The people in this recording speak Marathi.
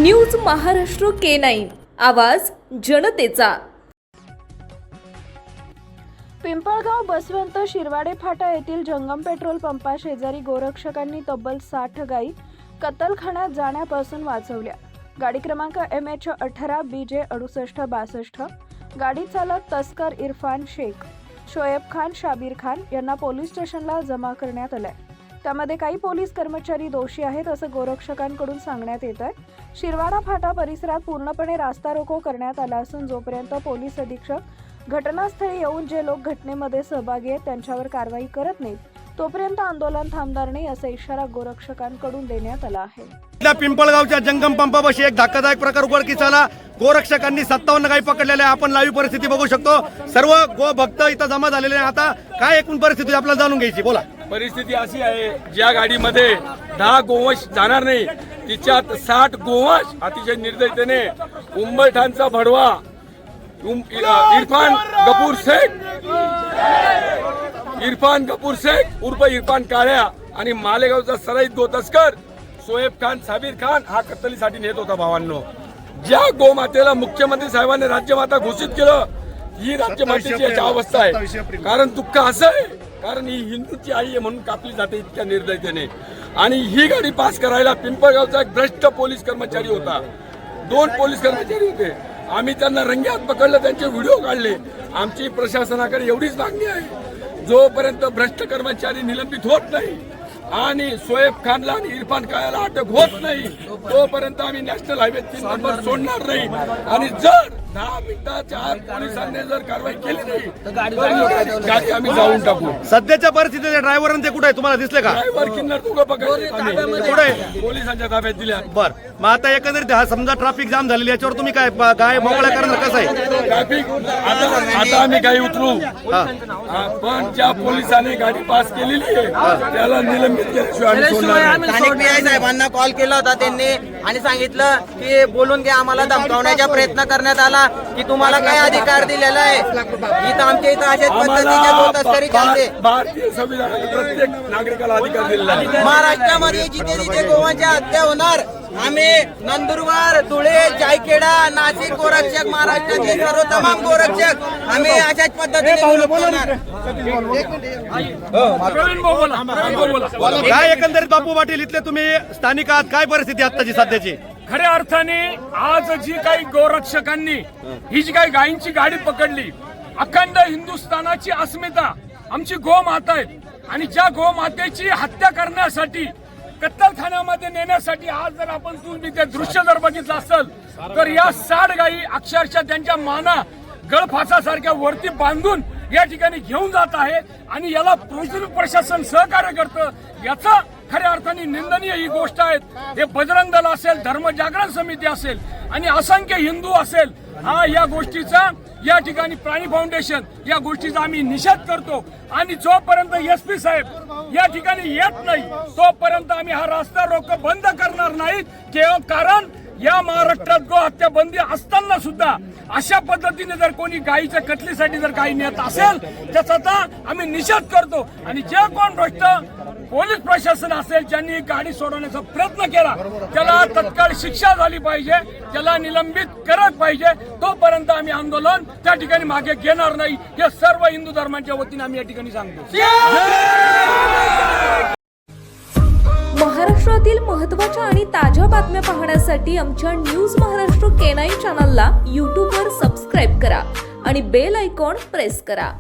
न्यूज महाराष्ट्र K9 आवाज जनतेचा। पिंपळगाव बसवंत शिरवाडे फाटा येथील जंगम पेट्रोल पंपा शेजारी गोरक्षकांनी तब्बल 60 गायी कत्तलखान्यात जाण्यापासून वाचवल्या। गाडी क्रमांक MH 18 BJ 6862। गाडी चालक तस्कर इरफान शेख, शोएब खान, शाबीर खान यांना पोलीस स्टेशनला जमा करण्यात आले। त्यामध्ये काही पोलीस कर्मचारी दोषी आहेत असं गोरक्षकांकडून सांगण्यात येत आहे। शिरवाडा फाटा परिसरात पूर्णपणे रास्ता रोको करण्यात आला असून जोपर्यंत पोलीस अधीक्षक घटनास्थळी येऊन जे लोक घटनेमध्ये सहभागी आहेत त्यांच्यावर कारवाई करत नाहीत तोपर्यंत आंदोलन थांबणार नाही असा इशारा गोरक्षकांकडून देण्यात आला आहे। पिंपळगावच्या जंगम पंपापाशी एक धक्कादायक प्रकार उघडकीस आला। गोरक्षकांनी 57 गायी पकडलेल्या आपण लाईव्ह परिस्थिती बघू शकतो। सर्व गो भक्त इथं जमा झालेले आहेत। आता काय एकूण परिस्थिती आपल्याला जाणून घ्यायची, बोला। परिस्थिती अशी आहे, ज्या गाडीमध्ये 10 गोवंश जाणार नाही तिच्यात 60 गोवंश अतिशय निर्दयतेने उंबरठाणचा भडवा इरफान गफूर शेख उर्फ इरफान काळ्या आणि मालेगावचा सराईत गो तस्कर शोएब खान, शाबीर खान हा कत्तलीसाठी नेत होता। भावांनो, ज्या गोमातेला मुख्यमंत्री साहेबांनी राज्यमाता घोषित केलं, ही राज्यमातेची याची अवस्था आहे। कारण दुःख असं आहे, कारण ही हिंदूची आई आहे म्हणून कापली जाते इतक्या निर्दयतेने। आणि ही गाडी पास करायला पिंपळगावचा एक भ्रष्ट पोलीस कर्मचारी होता, 2 पोलीस कर्मचारी होते। आम्ही त्यांना रंग्यात पकडलं, त्यांचे व्हिडिओ काढले। आमची प्रशासनाकडे एवढीच मागणी आहे, जोपर्यंत भ्रष्ट कर्मचारी निलंबित होत नाही आणि शोएब खानला आणि इरफान काळ्याला अटक होत नाही तोपर्यंत आम्ही नॅशनल हायवे 3 नंबर सोडणार नाही। आणि जर 10 मिनिटाच्या आत पोलिसांनी जर कारवाई केली नाही तर गाडी आम्ही जाऊन टाकू। सध्याच्या परिस्थितीत ड्रायव्हर ते कुठे आहे, तुम्हाला दिसले का? ड्रायव्हर किन्नर दोघं पकडले, कुठे पोलिसांच्या ताब्यात दिल्या। बर, मग आता एकंदरीत हा समजा ट्रॅफिक जाम झालेली, याच्यावर तुम्ही काय गाय मोकळा करणार, कसं आहे ट्रॅफिक? आता आम्ही गाडी उतरू, पण ज्या पोलिसांनी गाडी पास केलेली आहे त्याला निलंबित केल्याशिवाय आम्ही सोडणार नाही। स्थानिक PI साहेबांना कॉल केला होता त्यांनी आणि सांगितलं की बोलून घ्या, आम्हाला धमकावण्याचा प्रयत्न करण्यात आला की तुम्हाला काय अधिकार दिलेला आहे। इथं आमच्या इथं अशाच पद्धतीच्या तस्करी चालते। भारतीय संविधानात प्रत्येक नागरिकाला अधिकार दिलेला आहे। महाराष्ट्रामध्ये जिथे जिथे गोवांच्या हत्या होणार, आम्ही नंदुरबार, धुळे, जायखेडा, नाशिक गोरक्षक, महाराष्ट्रातले सर्व तमाम गोरक्षक आम्ही अशाच पद्धतीने करणार। काय एकंदरीत बापू पाटील इथले तुम्ही स्थानिक आहात, काय परिस्थिती आताची सध्याची? खऱ्या अर्थाने आज जी काही गोरक्षकांनी ही जी काही गायींची गाडी पकडली, अखंड हिंदुस्थानाची अस्मिता आमची गोमाता आहे आणि ज्या गोमातेची हत्या करण्यासाठी, कत्तलखान्यामध्ये नेण्यासाठी आज जर आपण तुम्ही ते दृश्य जर बघितलं असेल तर या 60 गायी अक्षरशः त्यांच्या माना गळफासासारख्या वरती बांधून या ठिकाणी घेऊन जात आहे आणि याला पोलीस प्रशासन सहकार्य करतं, याचा खऱ्या अर्थाने निंदनीय ही गोष्ट आहे। हे बजरंग दल असेल, धर्म जागरण समिती असेल आणि असंख्य हिंदू असेल, हा या गोष्टीचा या ठिकाणी प्राणी फाउंडेशन या गोष्टीचा आम्ही निषेध करतो। आणि जोपर्यंत SP साहेब या ठिकाणी येत नाही तोपर्यंत आम्ही हा रस्ता रोको बंद करणार नाही। कारण या महाराष्ट्रात गो हत्या बंदी असताना सुद्धा अशा पद्धतीने जर कोणी गायीच्या कत्तलीसाठी जर काही नेत असेल त्याचा आम्ही निषेध करतो। आणि जे कोण भ्रष्ट पोलीस प्रशासन असेल ज्यांनी गाडी सोडवण्याचा प्रयत्न केला त्याला तत्काळ शिक्षा झाली पाहिजे, त्याला निलंबित करत पाहिजे। तोपर्यंत आम्ही आंदोलन त्या ठिकाणी मागे घेणार नाही, हे सर्व हिंदू धर्मांच्या वतीने आम्ही या ठिकाणी सांगतो। महाराष्ट्रातील महत्त्वाच्या आणि ताज्या बातम्या पाहण्यासाठी आमच्या न्यूज महाराष्ट्र K9 चॅनलला YouTube वर सबस्क्राईब करा आणि बेल आयकॉन प्रेस करा।